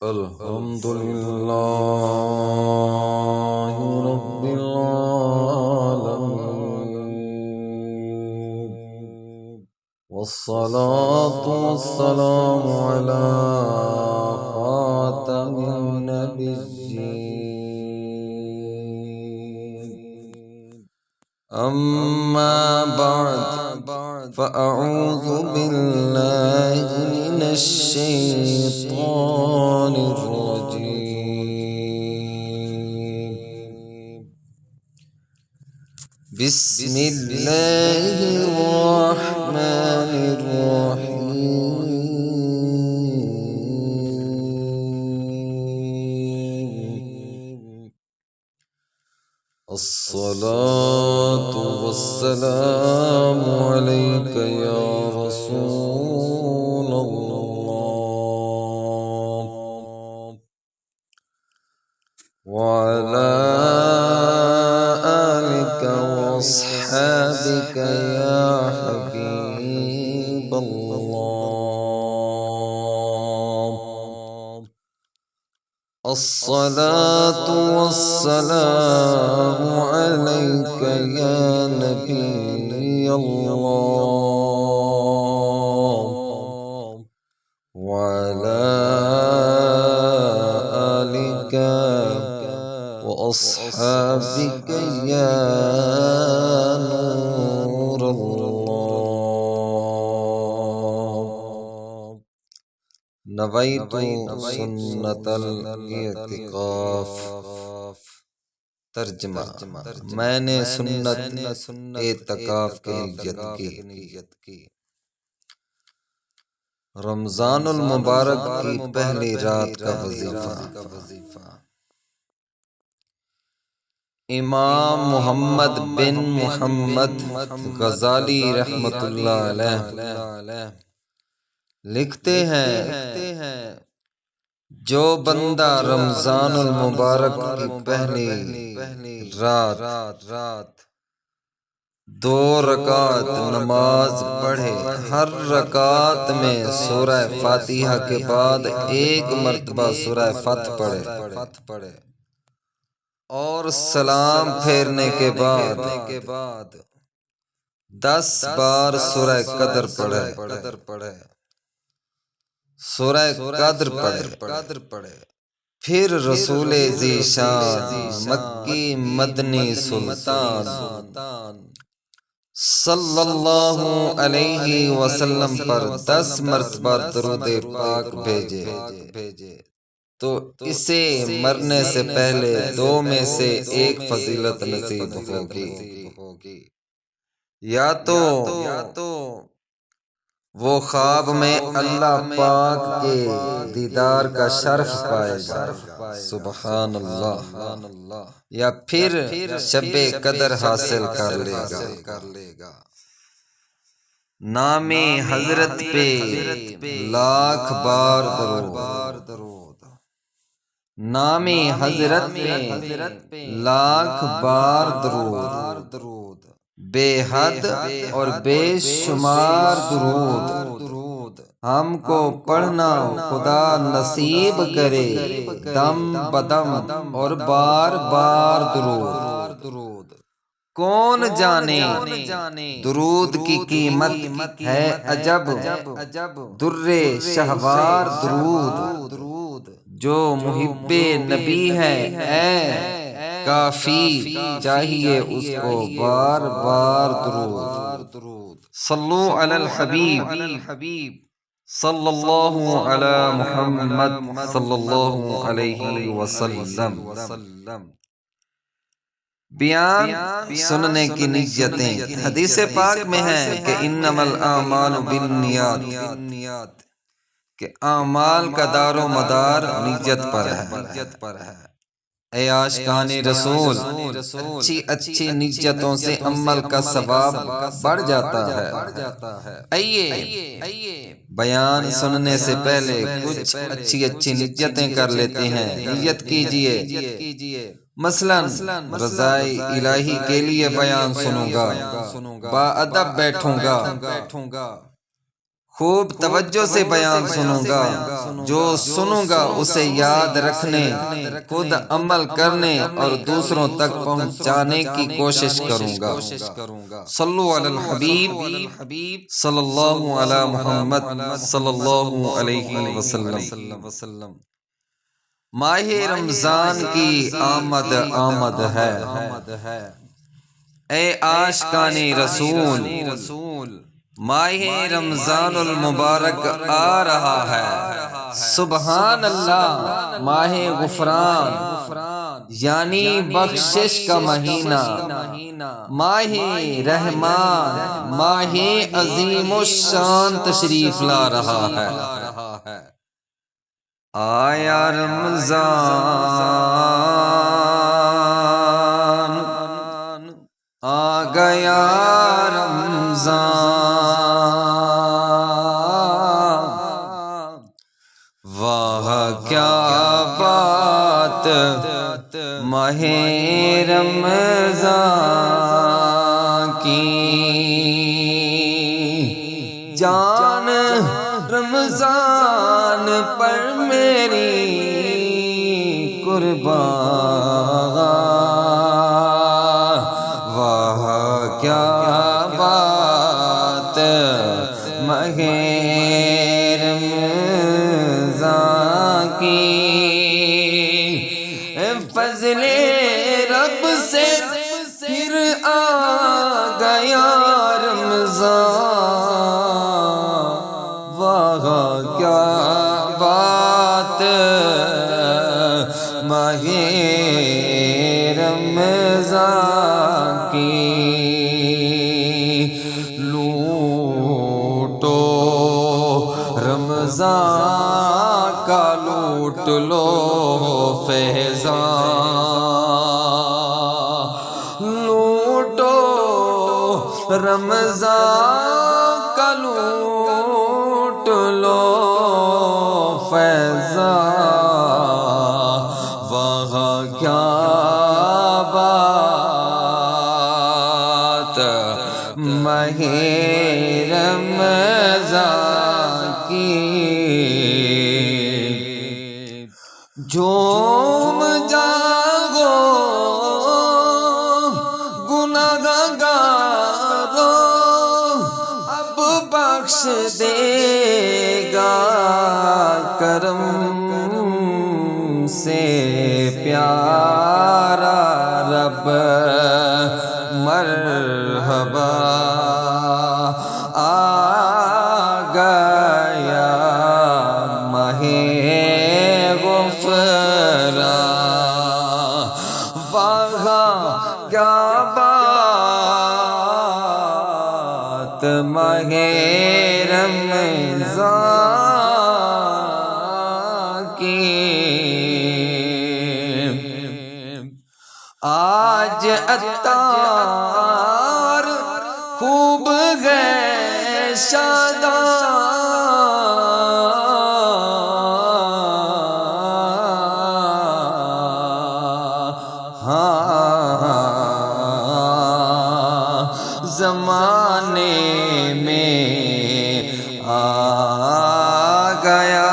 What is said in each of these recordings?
الحمد لله رب العالمين، والصلاة والسلام على خاتم النبيين. أما بعد، فأعوذ بالله من الشيطان الرجيم. بسم الله الرحمن الرحيم. الصلاة والسلام عليك يا رسول الله، وعلى آلك وأصحابك يا حبيب الله. الصلاة والسلام عليك يا نبي الله، وعلى آلك وأصحابك يا نور الله. نویت سنت الاعتکاف. ترجمہ: میں نے سنت اعتکاف کی نیت کی. رمضان المبارک کی پہلی رات کا وظیفہ. امام محمد بن محمد غزالی رحمۃ اللہ علیہ لکھتے ہیں، جو بندہ رمضان المبارک کی پہلی رات 2 رکعت نماز پڑھے، ہر رکعت میں سورہ فاتحہ کے بعد 1 مرتبہ سورہ فتح پڑھے اور سلام پھیرنے کے بعد 10 بار سورہ قدر پڑھے. سورہ قدر پڑھے، پھر رسول ذیشان مکی مدنی سلطان صلی اللہ علیہ وسلم پر 10 مرتبہ درود پاک بھیجے تو اسے مرنے سے پہلے 2 میں سے 1 فضیلت نصیب ہوگی. یا تو وہ خواب میں اللہ پاک کے دیدار کا شرف پائے گا، سبحان اللہ، یا پھر شب قدر حاصل کر لے گا. نام حضرت پہ لاکھ بار درود. نام حضرت پہ لاکھ بار درود، بے حد اور بے شمار درود ہم کو پڑھنا خدا نصیب کرے، دم بدم اور بار بار درود. کون جانے درود کی قیمت ہے عجب، در شہوار درود. جو محب نبی ہے اے کافی، چاہیے اس کو بار بار درود. صلو علی الحبیب صلی اللہ علی محمد صلی اللہ علیہ وسلم. بیان سننے کی نیتیں. حدیث پاک میں ہے کہ انما الاعمال بالنیات، کہ اعمال کا دار و مدار نیت پر ہے. اے عاشقان رسول، اچھی نیتوں سے عمل کا ثواب بڑھ جاتا ہے. آئیے بیان سننے سے پہلے کچھ اچھی نیتیں کر لیتے ہیں. نیت کیجئے، مثلاً رضائے الہی کے لیے بیان سنوں گا، با ادب بیٹھوں گا، خوب توجہ سے بیان سنوں گا، جو سنوں گا اسے یاد رکھنے، خود عمل کرنے اور دوسروں تک پہنچانے کی کوشش کروں گا۔ صلو علی الحبیب صلی اللہ علی محمد صلی اللہ علیہ وسلم۔ ماہ رمضان کی آمد ہے، اے عاشقان رسول، ماہ رمضان المبارک آ رہا ہے۔ سبحان اللہ، ماہ غفران یعنی بخشش کا مہینہ، ماہ رحمان، ماہ عظیم الشان تشریف لا رہا ہے۔ آیا رمضان، آ گیا رمضان، واہ کیا بات ماہ رمضان کی، جان رمضان پر میری قربان، واہ کیا بات ماہ رمضان کی، فضل رب سے پھر آ گیا رمضان، واہ کیا بات ماہ رمضان کی، لوٹو رمضان کا لوٹ لو فیضان، لوٹو رمضان کا لوٹ لو فیضان، واہ کیا بات ماہ رمضان کی، جھوم جاگو گناہ گارو، اب بخش دے گا کرم سے پیارا رب، مرحبا آ گیا ماہ غفران، واہ کیا بات ماہ رمضان کی، آج عطار خوب گئے شادان، زمانے میں آ گیا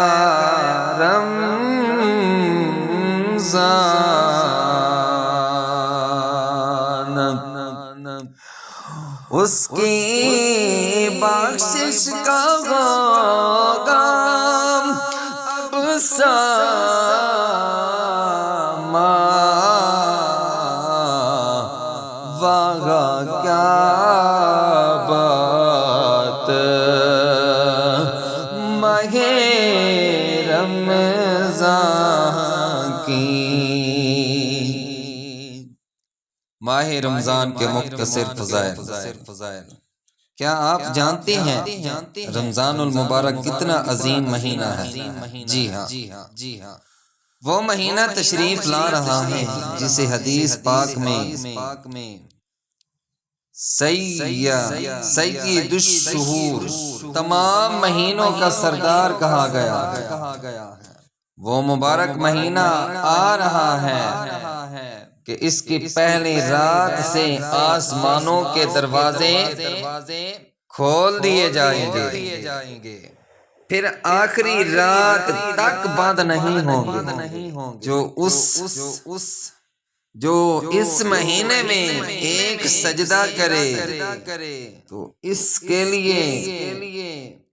رمضان، اس کی بخشش کا غم اب سامان، واہ کیا بات ماہ رمضان کی۔ ماہ رمضان کے مختصر فضائل، کیا آپ جانتے ہیں رمضان المبارک کتنا عظیم مہینہ ہے؟ جی ہاں، وہ مہینہ تشریف لا رہا ہے جسے حدیث پاک میں سید الشہور، تمام مہینوں کا سردار کہا گیا ہے۔ وہ مبارک مہینہ آ رہا ہے کہ اس کی پہلی رات سے آسمانوں کے دروازے کھول دیے جائیں گے، پھر آخری رات تک بند نہیں ہوں گے۔ جو اس مہینے میں ایک سجدہ کرے تو اس کے لیے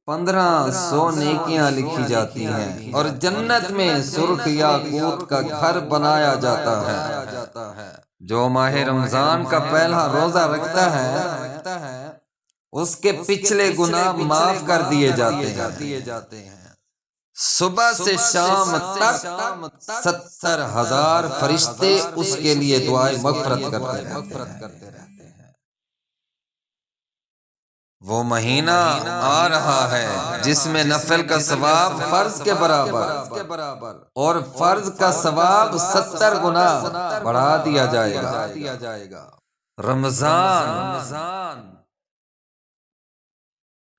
1500 نیکیاں لکھی جاتی ہیں، اور جنت میں سرخ یاقوت کا گھر بنایا جاتا ہے۔ جو ماہ رمضان کا پہلا روزہ رکھتا ہے اس کے پچھلے گناہ معاف کر دیے جاتے ہیں۔ صبح سے شام تک 70,000 فرشتے اس کے لیے دعائیں مغفرت کرتے رہتے ہیں۔ وہ مہینہ آ رہا ہے جس میں نفل کا ثواب فرض کے برابر اور فرض کا ثواب 70 گنا بڑھا دیا جائے گا۔ رمضان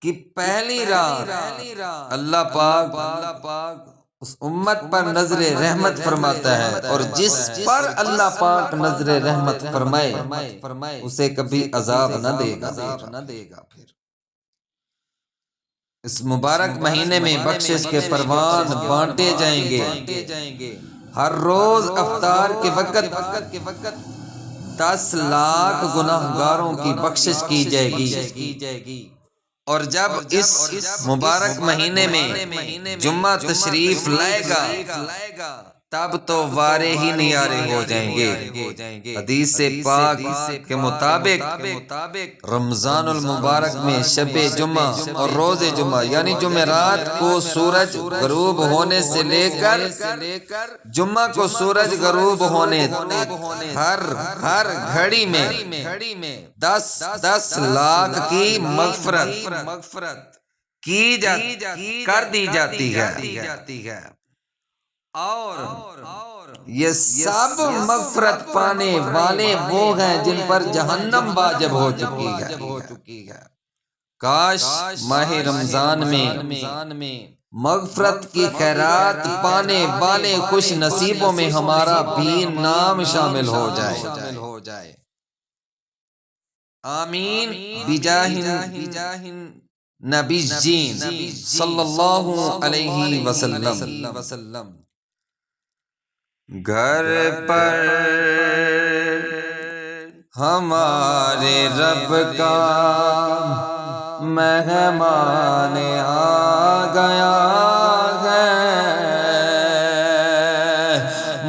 کی پہلی رات اللہ پاک اس امت پر نظر رحمت فرماتا ہے، اور جس پر اللہ پاک نظر رحمت فرمائے اسے کبھی عذاب نہ دے گا۔ پھر اس مبارک مہینے میں بخشش کے پروان بانٹے جائیں گے۔ ہر روز افطار کے وقت 10 لاکھ گناہگاروں کی بخشش کی جائے گی، اور جب اس مبارک مہینے میں جمعہ تشریف لائے گا تب تو وارے ہی نیارے ہو جائیں گے۔ حدیث پاک کے مطابق رمضان المبارک میں شب جمعہ اور روز جمعہ یعنی جمعرات کو سورج غروب ہونے سے لے کر جمعہ کو سورج غروب ہونے ہر گھڑی میں 10 لاکھ کی مغفرت کر دی جاتی ہے، اور یہ سب مغفرت پانے والے وہ ہیں جن پر جہنم واجب ہو چکی ہے۔ کاش ماہ رمضان میں مغفرت کی خیرات پانے والے خوش نصیبوں میں ہمارا بھی نام شامل ہو جائے۔ آمین بجاہ نبی جین صلی اللہ علیہ وسلم۔ گھر پر ہمارے رب کا مہمان آ گیا ہے،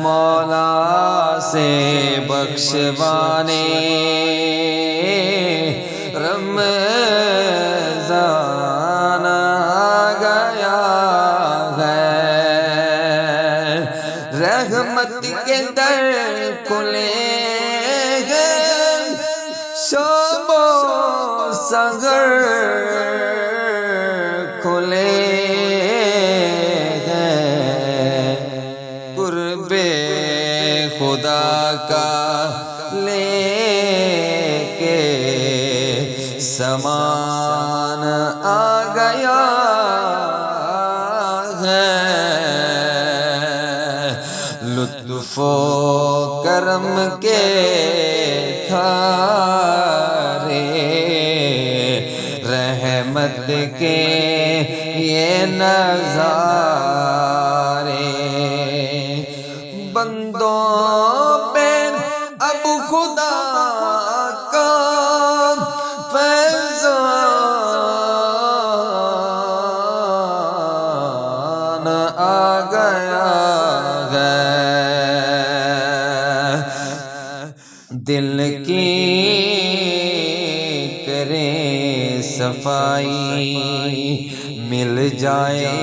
مولا سے بخشوانے رمضان آ گیا ہے۔ رحمت کے در کھلے ہیں شب و سحر کھلے ہیں، قرب خدا کا لے کے سامان آ گیا ہے۔ لطف و کرم کے دھارے رحمت کے یہ نظارے، بندوں پہ اب خدا کا فیضان آ گیا ہے۔ دل کی کریں صفائی مل جائے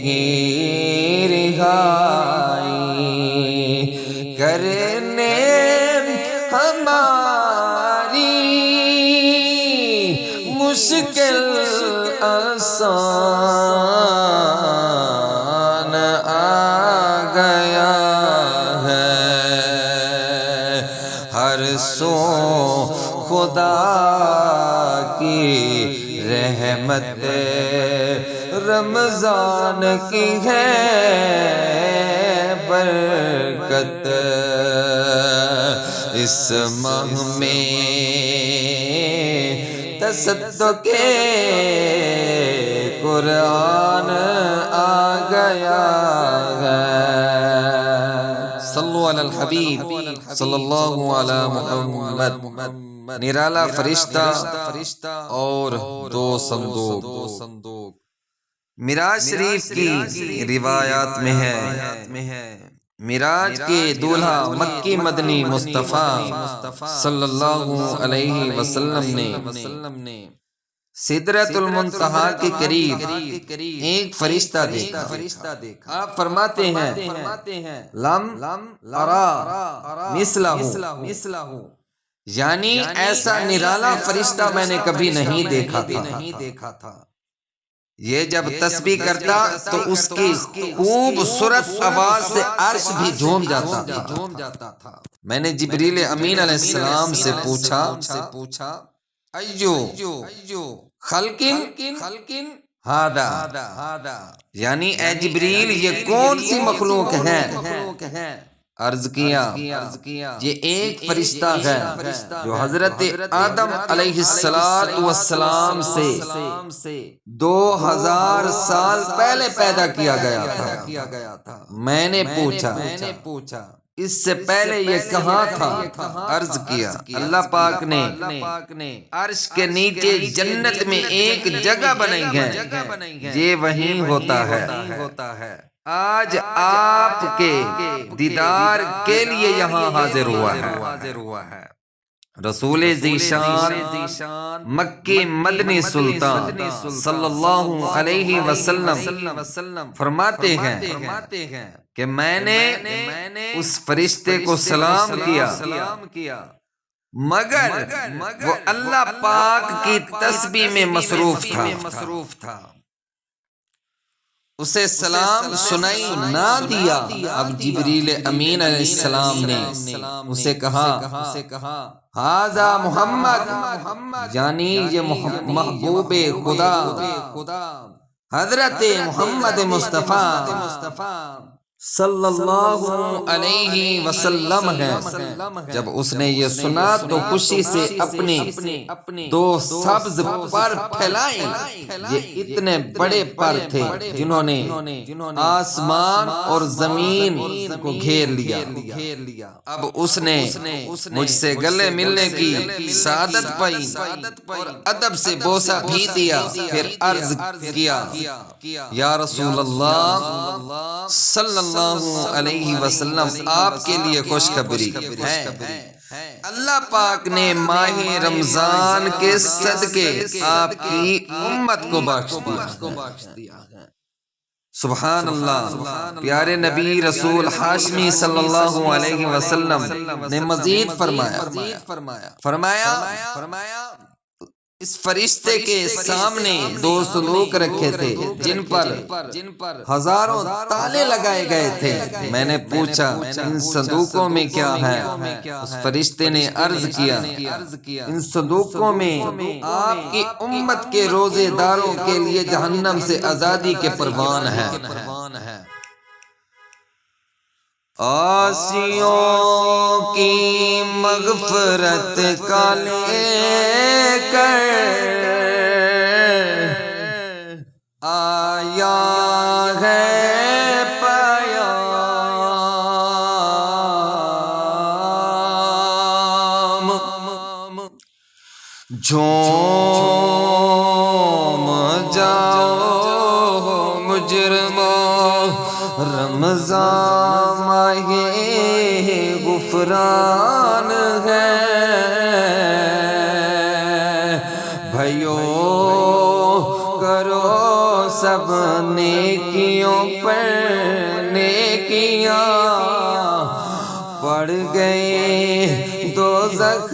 گی رہائی، کرنے ہماری مشکل آسان آ گیا ہے۔ ہر سو خدا کی رحمت رمضان کی ہے برکت، اس ماہ میں تصدق قرآن آ گیا ہے۔ صلو علی الحبیب صلی اللہ علی محمد۔ نرالا فرشتہ اور دو صندوق۔ معراج شریف کی روایات میں ہے، معراج کے دولہا مکی مدنی مصطفیٰ صلی اللہ علیہ وسلم نے سدرۃ المنتہا کے قریب ایک فرشتہ دیکھا۔ آپ فرماتے ہیں لم ارا مثلہ، یعنی ایسا نرالا فرشتہ میں نے کبھی نہیں دیکھا تھا۔ یہ جب تسبیح کرتا تو اس کی خوبصورت آواز سے عرش بھی جھوم جاتا تھا۔ میں نے جبریل امین علیہ السلام سے پوچھا ایو خلقن ہادا، یعنی اے جبریل یہ کون سی مخلوق ہے؟ عرض کیا یہ ایک فرشتہ ہے جو حضرت آدم علیہ السلام سے 2000 سال پہلے پیدا کیا گیا تھا۔ میں نے پوچھا اس سے پہلے یہ کہاں تھا؟ عرض کیا اللہ پاک نے عرش کے نیچے جنت میں ایک جگہ بنائی ہے، یہ وہیں ہوتا ہے۔ آج آپ کے دیدار کے لیے یہاں حاضر ہوا ہے۔ رسول ذیشان مکی مدنی سلطان صلی اللہ علیہ وسلم فرماتے ہیں کہ میں نے اس فرشتے کو سلام کیا، مگر وہ اللہ پاک کی تسبیح میں مصروف تھا، اسے سلام سنائی نہ دیا۔ اب جبریل امین علیہ السلام نے اسے کہا ھذا محمد، یعنی یہ محبوب خدا حضرت محمد مصطفیٰ صلی اللہ علیہ وسلم ہے۔ جب اس نے یہ سنا تو خوشی سے اپنے 2 سبز پر پھیلائے، یہ اتنے بڑے پر تھے جنہوں نے آسمان اور زمین کو گھیر لیا۔ اب اس نے مجھ سے گلے ملنے کی سعادت پائی اور ادب سے بوسہ بھی دیا، پھر عرض کیا یا رسول اللہ صلی اللہ علیہ وسلم آپ کے لیے خوشخبری ہے، اللہ پاک نے ماہ رمضان کے صدقے آپ کی امت کو بخش دیا۔ سبحان اللہ۔ پیارے نبی رسول ہاشمی صلی اللہ علیہ وسلم نے مزید فرمایا اس فرشتے کے سامنے 2 صندوق رکھے تھے جن پر ہزاروں تالے لگائے گئے تھے۔ میں نے پوچھا ان صندوقوں میں کیا ہے؟ اس فرشتے نے عرض کیا ان صندوقوں میں آپ کی امت کے روزے داروں کے لیے جہنم سے آزادی کے پروان ہیں۔ عاصیوں کی مغفرت کا لے کر آیا ہے پیام، جھوم جاؤ مجرموں، رمضان ماہ غفران ہے، بھائیو کرو سب نیکیوں پر نیکیاں، پڑ گئے دوزخ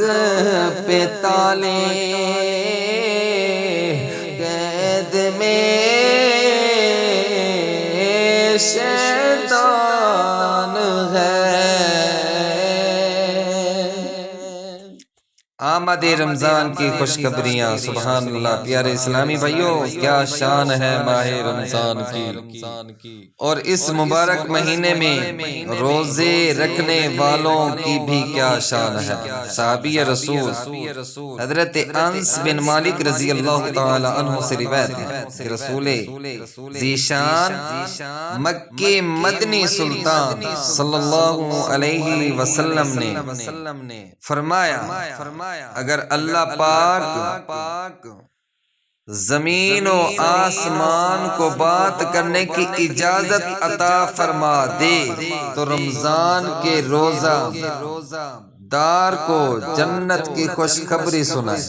پہ تالے، قید میں شیطان ہے۔ آمد رمضان کی خوشخبریاں۔ سبحان اللہ۔ پیارے اسلامی بھائیوں، کیا شان ہے ماہ رمضان کی، اور اس مبارک مہینے میں روزے رکھنے والوں کی بھی کیا شان ہے۔ صحابی رسول حضرت انس بن مالک رضی اللہ تعالی عنہ سے روایت ہے کہ رسول ذیشان مکی مدنی سلطان صلی اللہ علیہ وسلم نے فرمایا، اگر اللہ پاک زمین و آسمان کو بات کرنے کی اجازت عطا فرما دے تو رمضان کے روزہ دار کو جنت کی خوشخبری سنائے۔